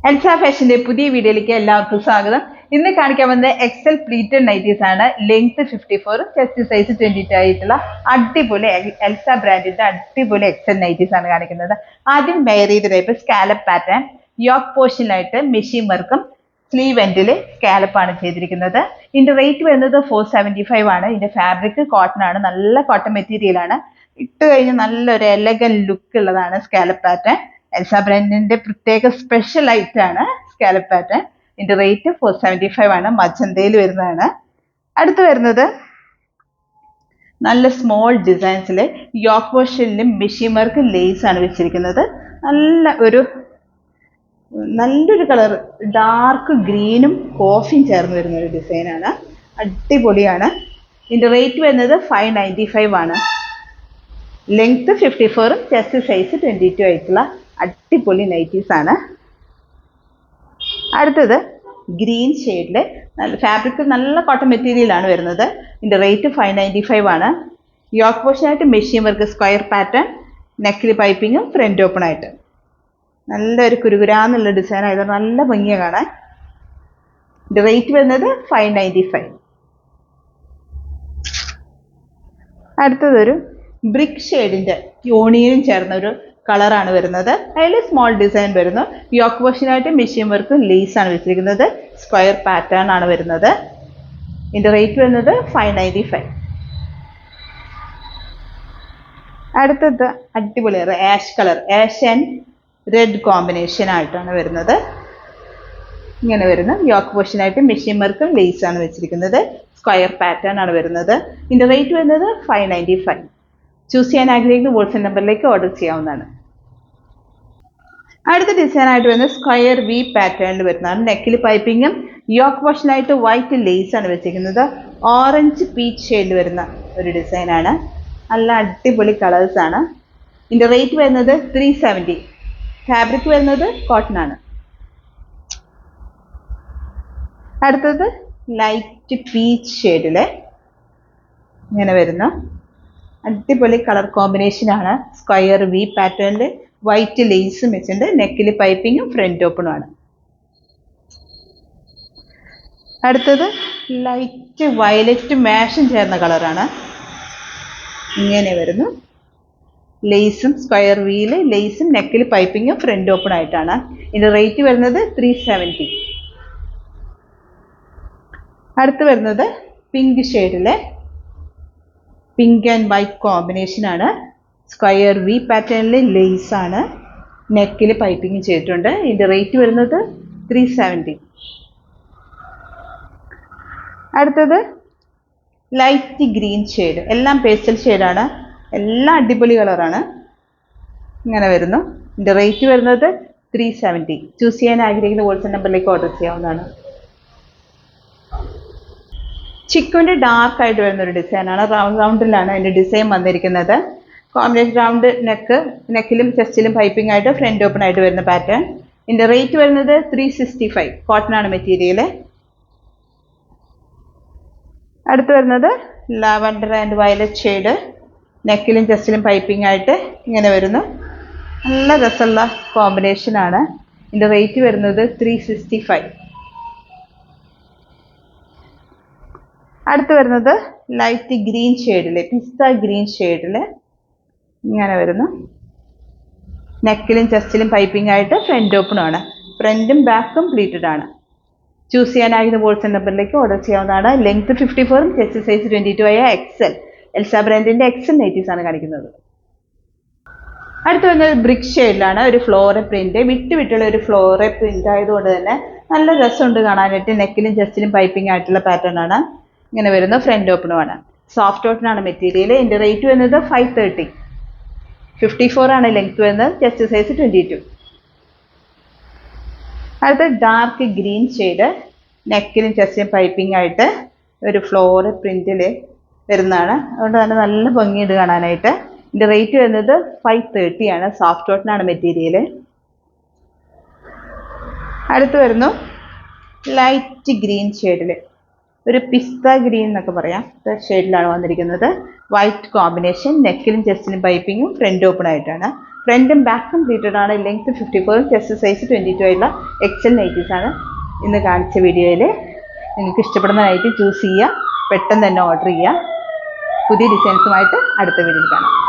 Elsa ഫാഷന്റെ പുതിയ വീഡിയോയിലേക്ക് എല്ലാവർക്കും സ്വാഗതം. ഇന്ന് കാണിക്കാൻ വന്ന എക്സൽ പ്ലീറ്റഡ് നൈറ്റീസ് ആണ്. ലെങ്ത് 54, ചെസ്റ്റ് സൈസ് 22 ആയിട്ടുള്ള അടിപൊളി എൽസ ബ്രാൻഡിന്റെ അടിപൊളി എക്സൽ നൈറ്റീസ് ആണ് കാണിക്കുന്നത്. ആദ്യം വെയർ ചെയ്ത ടൈപ്പ് സ്കാലപ്പ് പാറ്റേൺ, യോക്ക് പോർഷനിലായിട്ട് മെഷീൻ വർക്കും സ്ലീവ് എൻഡിൽ സ്കാലപ്പ് ആണ് ചെയ്തിരിക്കുന്നത്. ഇതിന്റെ റേറ്റ് വരുന്നത് 475 ആണ്. ഇതിന്റെ ഫാബ്രിക് കോട്ടൺ ആണ്, നല്ല കോട്ടൺ മെറ്റീരിയൽ ആണ്. ഇട്ട് കഴിഞ്ഞാൽ നല്ലൊരു എലഗൻ ലുക്ക് ഉള്ളതാണ് സ്കാലപ്പ് പാറ്റേൺ. എൽസ ബ്രാൻഡിന്റെ പ്രത്യേക സ്പെഷ്യൽ ഐറ്റം ആണ് സ്കാലപ്പ് പാറ്റേൺ. ഇതിന്റെ റേറ്റ് 475 ആണ്. മജന്തയിൽ വരുന്നതാണ്. അടുത്ത് വരുന്നത് നല്ല സ്മോൾ ഡിസൈൻസിൽ യോക്ക് പോർഷനിലും മെഷീൻ വർക്ക് ലേസ് ആണ് വെച്ചിരിക്കുന്നത്. നല്ലൊരു കളർ, ഡാർക്ക് ഗ്രീനും കോഫിയും ചേർന്ന് വരുന്ന ഒരു ഡിസൈനാണ്. അടിപൊളിയാണ്. ഇതിന്റെ റേറ്റ് വരുന്നത് 595 ആണ്. ലെങ്ത് 54, ചെസ്റ്റ് സൈസ് 22 ആയിട്ടുള്ള അടിപൊളി നൈറ്റീസ് ആണ്. അടുത്തത് ഗ്രീൻ ഷെയ്ഡില് ഫാബ്രിക് നല്ല കോട്ടൺ മെറ്റീരിയൽ ആണ് വരുന്നത്. ഇതിന്റെ റേറ്റ് 595 ആണ്. യോക്ക് പോർഷനായിട്ട് മെഷീൻ വർക്ക് സ്ക്വയർ പാറ്റേൺ, നെക്കിൽ പൈപ്പിങ്ങും ഫ്രണ്ട് ഓപ്പൺ ആയിട്ട് നല്ലൊരു കുരുകുരാന്നുള്ള ഡിസൈൻ ആയതുകൊണ്ട് നല്ല ഭംഗിയ കാണാൻ. ഇതിന്റെ റേറ്റ് വരുന്നത് 595. അടുത്തതൊരു ബ്രിക്ക് ഷെയ്ഡിന്റെ യോണിയനും ചേർന്ന ഒരു കളറാണ് വരുന്നത്. അതിൽ സ്മോൾ ഡിസൈൻ വരുന്നു. യോക്ക് പോർഷനായിട്ട് മെഷീൻ വർക്ക് ലേസ് ആണ് വെച്ചിരിക്കുന്നത്. സ്ക്വയർ പാറ്റേൺ ആണ് വരുന്നത്. ഇതിന്റെ റേറ്റ് വരുന്നത് 595. അടുത്തത് അടിപൊളി ash colour, ash and red combination ആയിട്ടാണ് വരുന്നത്. ഇങ്ങനെ വരുന്നു. യോക്ക് പോർഷനായിട്ട് മെഷീൻ വർക്ക് ലേസ് ആണ് വെച്ചിരിക്കുന്നത്. സ്ക്വയർ പാറ്റേൺ ആണ് വരുന്നത്. ഇതിന്റെ റേറ്റ് വരുന്നത് 595. ചൂസ് ചെയ്യാൻ ആഗ്രഹിക്കുന്ന വാട്സ്ആപ്പ് നമ്പറിലേക്ക് ഓർഡർ ചെയ്യാവുന്നതാണ്. അടുത്ത ഡിസൈൻ ആയിട്ട് വരുന്നത് സ്ക്വയർ വി പാറ്റേണിൽ വരുന്നതാണ്. നെക്കിൽ പൈപ്പിങ്ങും യോക്ക് പോർഷനായിട്ട് വൈറ്റ് ലേസ് ആണ് വെച്ചിരിക്കുന്നത്. ഓറഞ്ച് പീച്ച് ഷെയ്ഡിൽ വരുന്ന ഒരു ഡിസൈനാണ്. നല്ല അടിപൊളി കളേഴ്സ് ആണ്. ഇതിന്റെ റേറ്റ് വരുന്നത് 370. ഫാബ്രിക് വരുന്നത് കോട്ടൺ ആണ്. അടുത്തത് ലൈറ്റ് പീച്ച് ഷെയ്ഡില് ഇങ്ങനെ വരുന്നു. അടിപൊളി കളർ കോമ്പിനേഷൻ ആണ്. സ്ക്വയർ വി പാറ്റേണിൽ വൈറ്റ് ലേസും വെച്ചിട്ടുണ്ട്. നെക്കിൽ പൈപ്പിങ്ങും ഫ്രണ്ട് ഓപ്പണും ആണ്. അടുത്തത് ലൈറ്റ് വയലറ്റ് മാഷും ചേർന്ന കളറാണ്. ഇങ്ങനെ വരുന്നു. ലേസും സ്ക്വയർ വീല് ലേസും നെക്കിൽ പൈപ്പിങ്ങും ഫ്രണ്ട് ഓപ്പൺ ആയിട്ടാണ്. ഇതിന്റെ റേറ്റ് വരുന്നത് 370. അടുത്ത് വരുന്നത് പിങ്ക് ഷെയ്ഡിലെ പിങ്ക് ആൻഡ് വൈറ്റ് കോമ്പിനേഷൻ ആണ്. സ്ക്വയർ വി പാറ്റേണിൽ ലേസ് ആണ്. നെക്കിൽ പൈപ്പിംഗ് ചെയ്തിട്ടുണ്ട്. ഇതിന്റെ റേറ്റ് വരുന്നത് 370. അടുത്തത് ലൈറ്റ് ഗ്രീൻ ഷെയ്ഡ്, എല്ലാം പേസ്റ്റൽ ഷെയ്ഡാണ്. എല്ലാം അടിപൊളി കളറാണ്. ഇങ്ങനെ വരുന്നു. ഇതിന്റെ റേറ്റ് വരുന്നത് 370. ചൂസ് ചെയ്യാൻ ആഗ്രഹിക്കുന്ന വാട്സ്ആപ്പ് നമ്പറിലേക്ക് ഓർഡർ ചെയ്യാവുന്നതാണ്. ചിക്കുവിന്റെ ഡാർക്ക് ആയിട്ട് വരുന്ന ഒരു ഡിസൈനാണ്. റൗണ്ടിലാണ് അതിന്റെ ഡിസൈൻ വന്നിരിക്കുന്നത്. കോമ്പിനേഷൻ റൗണ്ട് നെക്കിലും ചെസ്റ്റിലും പൈപ്പിംഗ് ആയിട്ട് ഫ്രണ്ട് ഓപ്പൺ ആയിട്ട് വരുന്ന പാറ്റേൺ. ഇതിന്റെ റേറ്റ് വരുന്നത് 365. കോട്ടൺ ആണ് മെറ്റീരിയൽ. അടുത്ത് വരുന്നത് ലാവൻഡർ ആൻഡ് വയലറ്റ് ഷെയ്ഡ്, നെക്കിലും ചെസ്റ്റിലും പൈപ്പിംഗ് ആയിട്ട് ഇങ്ങനെ വരുന്നു. നല്ല രസമുള്ള കോമ്പിനേഷൻ ആണ്. ഇതിന്റെ റേറ്റ് വരുന്നത് 365. അടുത്ത് വരുന്നത് ലൈറ്റ് ഗ്രീൻ ഷെയ്ഡില്, പിസ്ത ഗ്രീൻ ഷെയ്ഡില് ഇങ്ങനെ വരുന്നു. നെക്കിലും ചെസ്റ്റിലും പൈപ്പിംഗ് ആയിട്ട് ഫ്രണ്ട് ഓപ്പണും ആണ്. ഫ്രണ്ടും ബാക്കും പ്ലീറ്റഡ് ആണ്. ചൂസ് ചെയ്യാനാകുന്ന വാട്സ്ആപ്പ് നമ്പറിലേക്ക് ഓർഡർ ചെയ്യാവുന്നതാണ്. ലെങ്ത് 54, ചെസ്റ്റ് സൈസ് 22 ആയ എക്സൽ എൽസ ബ്രാൻഡിന്റെ എക്സൽ നൈറ്റീസ് ആണ് കാണിക്കുന്നത്. അടുത്ത് വരുന്നത് ബ്രിക്ക് ഷെയ്ഡിലാണ്. ഒരു ഫ്ലോറൽ പ്രിന്റ്, വിട്ടുള്ള ഒരു ഫ്ലോറൽ പ്രിന്റ് ആയതുകൊണ്ട് തന്നെ നല്ല രസമുണ്ട് കാണാനായിട്ട്. നെക്കിലും ചെസ്റ്റിലും പൈപ്പിംഗ് ആയിട്ടുള്ള പാറ്റേൺ ആണ്. ഇങ്ങനെ വരുന്ന ഫ്രണ്ട് ഓപ്പണും ആണ്. സോഫ്റ്റ് കോട്ടൺ ആണ് മെറ്റീരിയൽ. ഇതിന്റെ റേറ്റ് വരുന്നത് 530. 54 ആണ് ലെങ്ത് വരുന്നത്. Chest size 22. അടുത്ത ഡാർക്ക് ഗ്രീൻ ഷെയ്ഡ്, നെക്കിലും ചെസ്റ്റിലും പൈപ്പിംഗ് ആയിട്ട് ഒരു ഫ്ലോറൽ പ്രിന്റിൽ വരുന്നതാണ്. അതുകൊണ്ട് തന്നെ നല്ല ഭംഗിയുണ്ട് കാണാനായിട്ട്. ഇതിന്റെ റേറ്റ് വരുന്നത് 530 ആണ്. സോഫ്റ്റ് കോട്ടൺ ആണ് മെറ്റീരിയൽ. അടുത്ത് വരുന്നു ലൈറ്റ് ഗ്രീൻ ഷെയ്ഡിൽ, ഒരു പിസ്ത ഗ്രീൻ എന്നൊക്കെ പറയാം, ഷെയ്ഡിലാണ് വന്നിരിക്കുന്നത്. വൈറ്റ് കോമ്പിനേഷൻ, നെക്കിലും ചെസ്റ്റിലും പൈപ്പിങ്ങും ഫ്രണ്ട് ഓപ്പൺ ആയിട്ടാണ്. ഫ്രണ്ടും ബാക്കും പ്ലീറ്റഡ് ആണ്. ലെങ്ത് 54, ചെസ്റ്റ് സൈസ് 22 ആയിട്ടുള്ള എക്സൽ നൈറ്റീസ് ആണ് ഇന്ന് കാണിച്ച വീഡിയോയിൽ. നിങ്ങൾക്ക് ഇഷ്ടപ്പെടുന്ന നൈറ്റി ചൂസ് ചെയ്യുക, പെട്ടെന്ന് തന്നെ ഓർഡർ ചെയ്യുക. പുതിയ ഡിസൈൻസുമായിട്ട് അടുത്ത വീഡിയോയിൽ കാണാം.